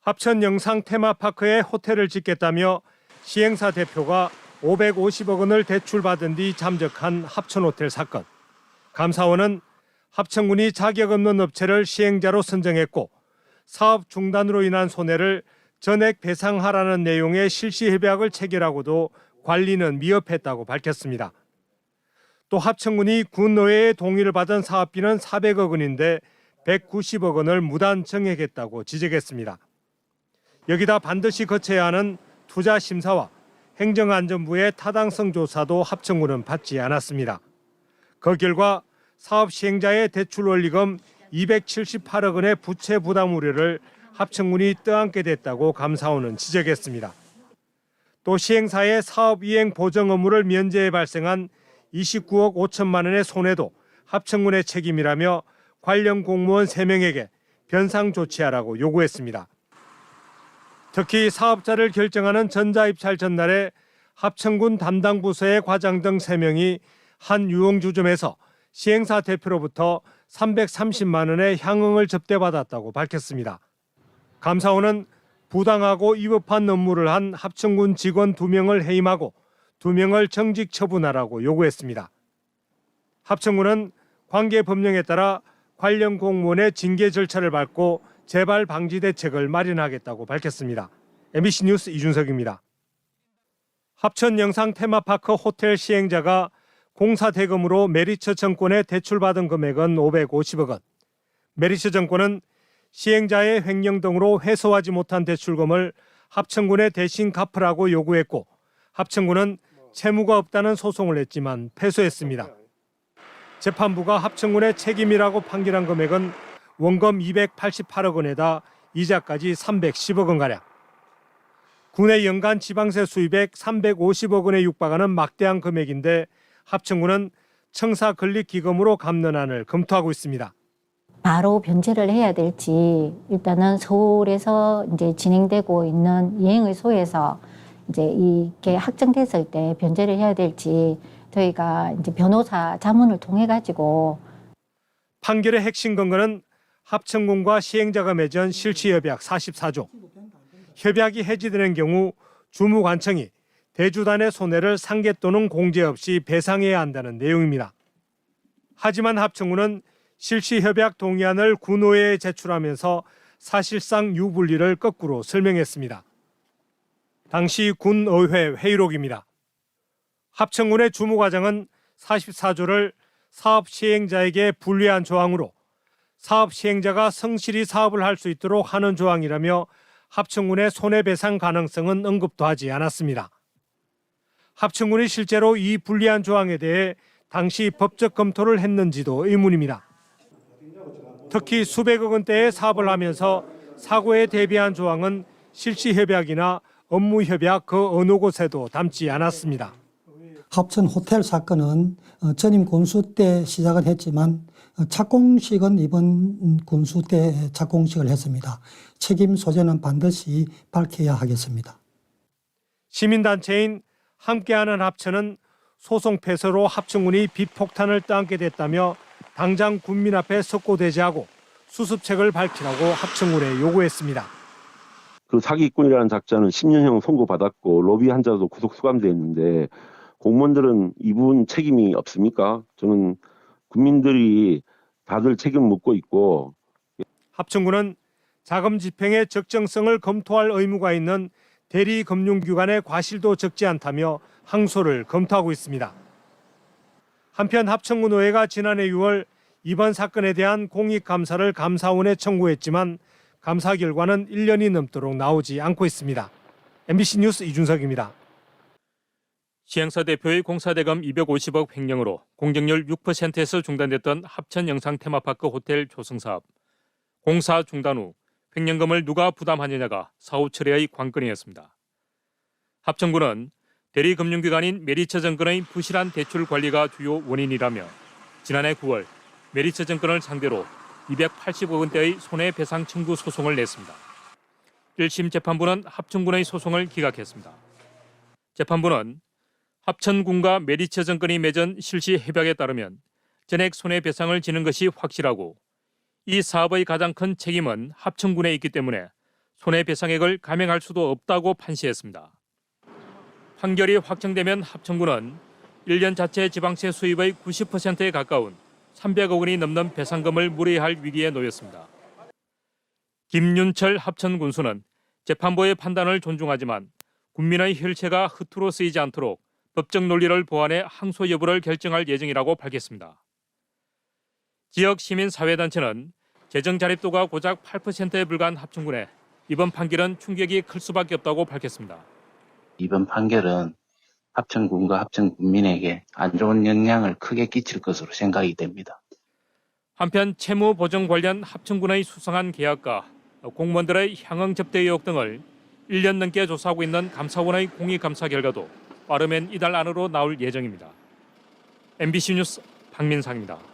합천 영상 테마파크에 호텔을 짓겠다며 시행사 대표가 550억 원을 대출받은 뒤 잠적한 합천호텔 사건. 감사원은 합천군이 자격 없는 업체를 시행자로 선정했고 사업 중단으로 인한 손해를 전액 배상하라는 내용의 실시 협약을 체결하고도 관리는 미흡했다고 밝혔습니다. 또 합천군이 군의회의 동의를 받은 사업비는 400억 원인데 190억 원을 무단 정액했다고 지적했습니다. 여기다 반드시 거쳐야 하는 투자 심사와 행정안전부의 타당성 조사도 합천군은 받지 않았습니다. 그 결과 사업 시행자의 대출 원리금 278억 원의 부채 부담 우려를 합천군이 떠안게 됐다고 감사원은 지적했습니다. 또 시행사의 사업 이행 보정 업무를 면제해 발생한 29억 5천만 원의 손해도 합천군의 책임이라며 관련 공무원 3명에게 변상 조치하라고 요구했습니다. 특히 사업자를 결정하는 전자입찰 전날에 합천군 담당 부서의 과장 등 3명이 한 유흥주점에서 시행사 대표로부터 330만 원의 향응을 접대받았다고 밝혔습니다. 감사원은 부당하고 위법한 업무를 한 합천군 직원 2명을 해임하고 2명을 정직 처분하라고 요구했습니다. 합천군은 관계 법령에 따라 관련 공무원의 징계 절차를 밟고 재발 방지 대책을 마련하겠다고 밝혔습니다. MBC 뉴스 이준석입니다. 합천 영상 테마파크 호텔 시행자가 공사 대금으로 메리츠 정권에 대출받은 금액은 550억 원. 메리츠 정권은 시행자의 횡령 등으로 회수하지 못한 대출금을 합천군에 대신 갚으라고 요구했고 합천군은 채무가 없다는 소송을 냈지만 패소했습니다. 재판부가 합천군의 책임이라고 판결한 금액은 원금 288억 원에다 이자까지 310억 원가량. 군의 연간 지방세 수입액 350억 원에 육박하는 막대한 금액인데 합천군은 청사건립기금으로 갚는 안을 검토하고 있습니다. 바로 변제를 해야 될지 일단은 서울에서 이제 진행되고 있는 이행의소에서 이제 이게 확정됐을 때 변제를 해야 될지 저희가 이제 변호사 자문을 통해 가지고 판결의 핵심 근거는 합천군과 시행자가 맺은 실시협약 44조. 협약이 해지되는 경우 주무관청이 대주단의 손해를 상계 또는 공제 없이 배상해야 한다는 내용입니다. 하지만 합천군은 실시협약 동의안을 군의회에 제출하면서 사실상 유불리를 거꾸로 설명했습니다. 당시 군의회 회의록입니다. 합천군의 주무과장은 44조를 사업 시행자에게 불리한 조항으로 사업 시행자가 성실히 사업을 할 수 있도록 하는 조항이라며 합천군의 손해배상 가능성은 언급도 하지 않았습니다. 합천군이 실제로 이 불리한 조항에 대해 당시 법적 검토를 했는지도 의문입니다. 특히 수백억 원대의 사업을 하면서 사고에 대비한 조항은 실시협약이나 업무협약 그 어느 곳에도 담지 않았습니다. 합천 호텔 사건은 전임 군수 때 시작은 했지만 착공식은 이번 군수 때 착공식을 했습니다. 책임 소재는 반드시 밝혀야 하겠습니다. 시민단체인 함께하는 합천은 소송 패소로 합천군이 비폭탄을 떠안게 됐다며 당장 군민 앞에 석고대지하고 수습책을 밝히라고 합천군에 요구했습니다. 그 사기꾼이라는 작자는 10년형 선고받았고 로비한 자도 구속 수감돼 있는데 공무원들은 이 부분 책임이 없습니까? 저는 국민들이 다들 책임 묻고 있고. 합천군은 자금 집행의 적정성을 검토할 의무가 있는 대리금융기관의 과실도 적지 않다며 항소를 검토하고 있습니다. 한편 합천군의회가 지난해 6월 이번 사건에 대한 공익감사를 감사원에 청구했지만 감사 결과는 1년이 넘도록 나오지 않고 있습니다. MBC 뉴스 이준석입니다. 시행사 대표의 공사대금 250억 횡령으로 공정률 6%에서 중단됐던 합천 영상 테마파크 호텔 조성사업. 공사 중단 후 횡령금을 누가 부담하느냐가 사후 철회의 관건이었습니다. 합천군은 대리금융기관인 메리츠증권의 부실한 대출 관리가 주요 원인이라며 지난해 9월 메리츠증권을 상대로 280억 원대의 손해배상 청구 소송을 냈습니다. 1심 재판부는 합천군의 소송을 기각했습니다. 재판부는 합천군과 메리츠증권이 맺은 실시 협약에 따르면 전액 손해배상을 지는 것이 확실하고 이 사업의 가장 큰 책임은 합천군에 있기 때문에 손해배상액을 감행할 수도 없다고 판시했습니다. 판결이 확정되면 합천군은 1년 자체 지방세 수입의 90%에 가까운 300억 원이 넘는 배상금을 물어야 할 위기에 놓였습니다. 김윤철 합천군수는 재판부의 판단을 존중하지만 군민의 혈세가 허투루 쓰이지 않도록 법적 논리를 보완해 항소 여부를 결정할 예정이라고 밝혔습니다. 지역 시민사회단체는 재정 자립도가 고작 8%에 불과한 합천군에 이번 판결은 충격이 클 수밖에 없다고 밝혔습니다. 이번 판결은 합천군과 합천군민에게 안 좋은 영향을 크게 끼칠 것으로 생각이 됩니다. 한편 채무 보정 관련 합천군의 수상한 계약과 공무원들의 향응 접대 의혹 등을 1년 넘게 조사하고 있는 감사원의 공익감사 결과도 빠르면 이달 안으로 나올 예정입니다. MBC 뉴스 박민상입니다.